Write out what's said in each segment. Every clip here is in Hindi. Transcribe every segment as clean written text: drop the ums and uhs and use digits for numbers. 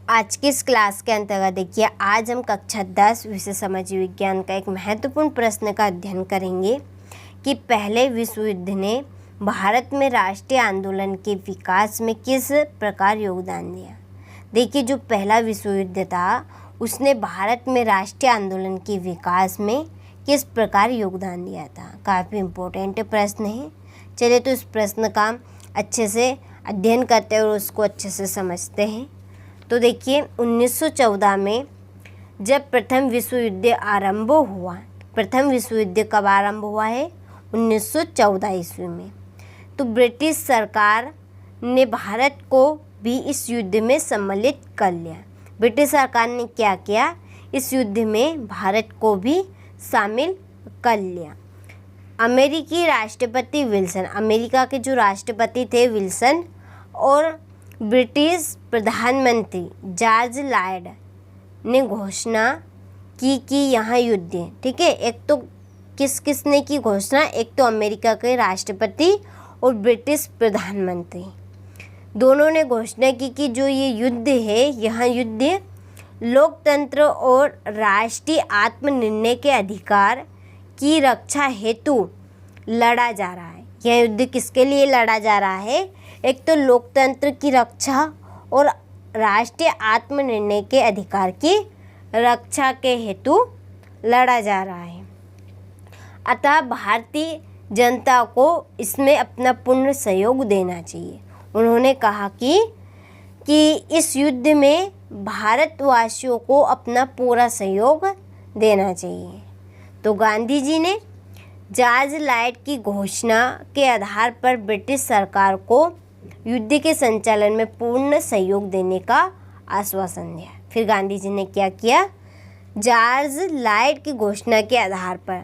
आज की इस क्लास के अंतर्गत देखिए, आज हम कक्षा 10 विषय समाज विज्ञान का एक महत्वपूर्ण प्रश्न का अध्ययन करेंगे कि पहले विश्व युद्ध ने भारत में राष्ट्रीय आंदोलन के विकास में किस प्रकार योगदान दिया। देखिए, जो पहला विश्व युद्ध था उसने भारत में राष्ट्रीय आंदोलन के विकास में किस प्रकार योगदान दिया था। काफ़ी इम्पोर्टेंट प्रश्न है। चलिए तो इस प्रश्न का अच्छे से अध्ययन करते हैं और उसको अच्छे से समझते हैं। तो देखिए, 1914 में जब प्रथम विश्व युद्ध आरंभ हुआ, प्रथम विश्व युद्ध कब आरंभ हुआ है? 1914 ईस्वी में। तो ब्रिटिश सरकार ने भारत को भी इस युद्ध में सम्मिलित कर लिया। ब्रिटिश सरकार ने क्या किया? इस युद्ध में भारत को भी शामिल कर लिया। अमेरिकी राष्ट्रपति विल्सन, अमेरिका के जो राष्ट्रपति थे विल्सन, और ब्रिटिश प्रधानमंत्री जॉर्ज लॉयड ने घोषणा की कि यहाँ युद्ध है। ठीक है, एक तो किसने की घोषणा? एक तो अमेरिका के राष्ट्रपति और ब्रिटिश प्रधानमंत्री, दोनों ने घोषणा की कि जो ये युद्ध है, यहाँ युद्ध लोकतंत्र और राष्ट्रीय आत्मनिर्णय के अधिकार की रक्षा हेतु लड़ा जा रहा है। यह युद्ध किसके लिए लड़ा जा रहा है? एक तो लोकतंत्र की रक्षा और राष्ट्रीय आत्मनिर्णय के अधिकार की रक्षा के हेतु लड़ा जा रहा है। अतः भारतीय जनता को इसमें अपना पूर्ण सहयोग देना चाहिए। उन्होंने कहा कि इस युद्ध में भारतवासियों को अपना पूरा सहयोग देना चाहिए। तो गांधी जी ने जॉर्ज लॉयड की घोषणा के आधार पर ब्रिटिश सरकार को युद्ध के संचालन में पूर्ण सहयोग देने का आश्वासन दिया। फिर गांधी जी ने क्या किया? जॉर्ज लॉयड की घोषणा के आधार पर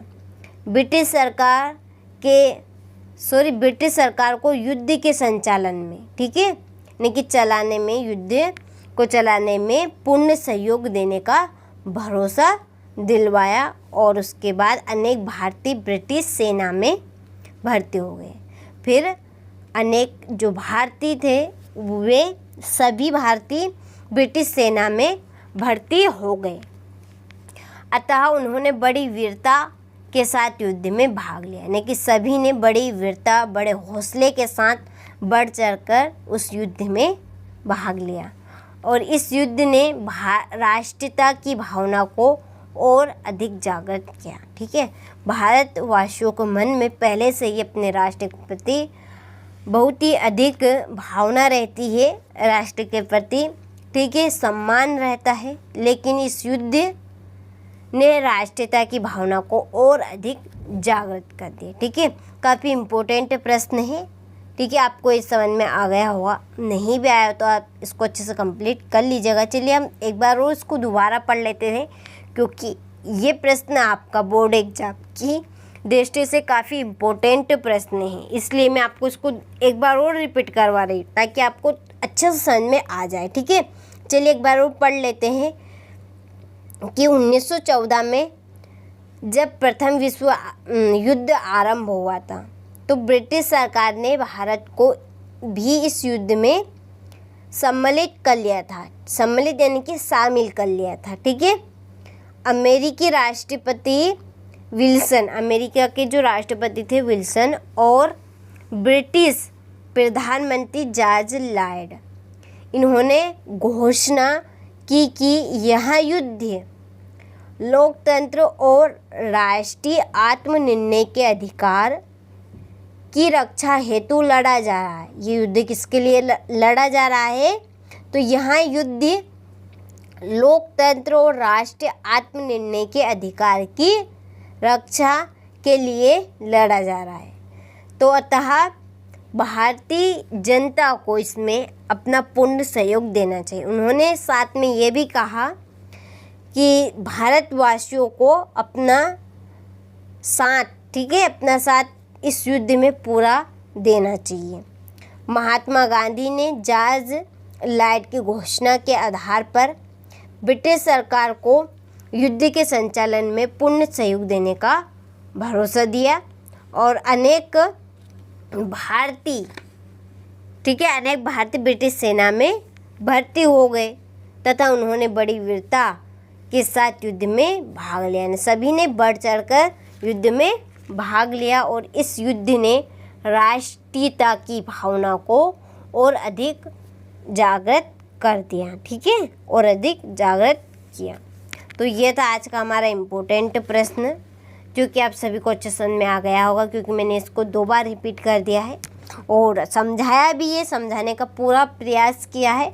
ब्रिटिश सरकार को युद्ध के संचालन में, ठीक है, यानी कि चलाने में, युद्ध को चलाने में पूर्ण सहयोग देने का भरोसा दिलवाया। और उसके बाद अनेक भारतीय ब्रिटिश सेना में भर्ती हो गए। फिर अनेक जो भारतीय थे वे सभी भारतीय ब्रिटिश सेना में भर्ती हो गए। अतः उन्होंने बड़ी वीरता के साथ युद्ध में भाग लिया, यानी कि सभी ने बड़ी वीरता, बड़े हौसले के साथ बढ़ चढ़कर उस युद्ध में भाग लिया। और इस युद्ध ने राष्ट्रीयता की भावना को और अधिक जागृत किया। ठीक है, भारतवासियों को मन में पहले से ही अपने राष्ट्र के प्रति बहुत ही अधिक भावना रहती है, राष्ट्र के प्रति, ठीक है, सम्मान रहता है। लेकिन इस युद्ध ने राष्ट्रीयता की भावना को और अधिक जागृत कर दिया। ठीक है, काफ़ी इम्पोर्टेंट प्रश्न है। ठीक है, आपको इस समझ में आ गया होगा। नहीं भी आया तो आप इसको अच्छे से कंप्लीट कर लीजिएगा। चलिए हम एक बार और इसको दोबारा पढ़ लेते हैं, क्योंकि ये प्रश्न आपका बोर्ड एग्जाम की दृष्टि से काफ़ी इम्पोर्टेंट प्रश्न है, इसलिए मैं आपको इसको एक बार और रिपीट करवा रही हूँ ताकि आपको अच्छे से समझ में आ जाए। ठीक है, चलिए एक बार और पढ़ लेते हैं कि 1914 में जब प्रथम विश्व युद्ध आरंभ हुआ था तो ब्रिटिश सरकार ने भारत को भी इस युद्ध में सम्मिलित कर लिया था। सम्मिलित यानी कि शामिल कर लिया था। ठीक है, अमेरिकी राष्ट्रपति विल्सन, अमेरिका के जो राष्ट्रपति थे विल्सन, और ब्रिटिश प्रधानमंत्री जॉर्ज लॉयड, इन्होंने घोषणा की कि यह युद्ध लोकतंत्र और राष्ट्रीय आत्मनिर्णय के अधिकार की रक्षा हेतु लड़ा जा रहा है। ये युद्ध किसके लिए लड़ा जा रहा है? तो यहाँ युद्ध लोकतंत्र और राष्ट्रीय आत्मनिर्णय के अधिकार की रक्षा के लिए लड़ा जा रहा है। तो अतः भारतीय जनता को इसमें अपना पूर्ण सहयोग देना चाहिए। उन्होंने साथ में ये भी कहा कि भारतवासियों को अपना साथ, ठीक है, अपना साथ इस युद्ध में पूरा देना चाहिए। महात्मा गांधी ने जॉर्ज लॉयड की घोषणा के आधार पर ब्रिटिश सरकार को युद्ध के संचालन में पूर्ण सहयोग देने का भरोसा दिया और अनेक भारतीय, ठीक है, अनेक भारतीय ब्रिटिश सेना में भर्ती हो गए। तथा उन्होंने बड़ी वीरता के साथ युद्ध में भाग लिया। यानी सभी ने बढ़ चढ़कर युद्ध में भाग लिया और इस युद्ध ने राष्ट्रीयता की भावना को और अधिक जागृत कर दिया। ठीक है, और अधिक जागृत किया। तो ये था आज का हमारा इम्पोर्टेंट प्रश्न, जो कि आप सभी को अच्छे समझ में आ गया होगा, क्योंकि मैंने इसको 2 बार रिपीट कर दिया है और समझाया भी है, समझाने का पूरा प्रयास किया है।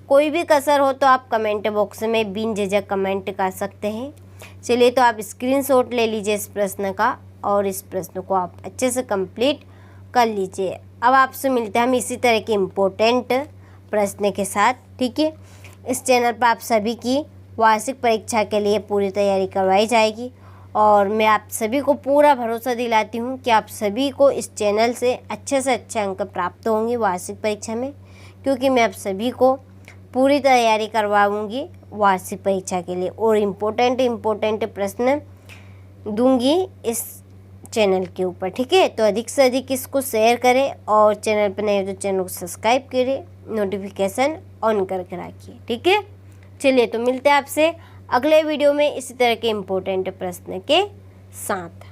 कोई भी कसर हो तो आप कमेंट बॉक्स में बिन झिझक कमेंट कर सकते हैं। चलिए, तो आप स्क्रीनशॉट ले लीजिए इस प्रश्न का और इस प्रश्न को आप अच्छे से कंप्लीट कर लीजिए। अब आपसे मिलते हैं हम इसी तरह के इम्पोर्टेंट प्रश्न के साथ। ठीक है, इस चैनल पर आप सभी की वार्षिक परीक्षा के लिए पूरी तैयारी करवाई जाएगी और मैं आप सभी को पूरा भरोसा दिलाती हूँ कि आप सभी को इस चैनल से अच्छे अंक प्राप्त होंगे वार्षिक परीक्षा में, क्योंकि मैं आप सभी को पूरी तैयारी करवाऊँगी वार्षिक परीक्षा के लिए और इम्पोर्टेंट प्रश्न दूंगी इस चैनल के ऊपर। ठीक है, तो अधिक से अधिक इसको शेयर करें और चैनल पर नए हो तो चैनल को सब्सक्राइब करें, नोटिफिकेशन ऑन करके रखिए। ठीक है, चलिए, तो मिलते हैं आपसे अगले वीडियो में इसी तरह के इम्पोर्टेंट प्रश्न के साथ।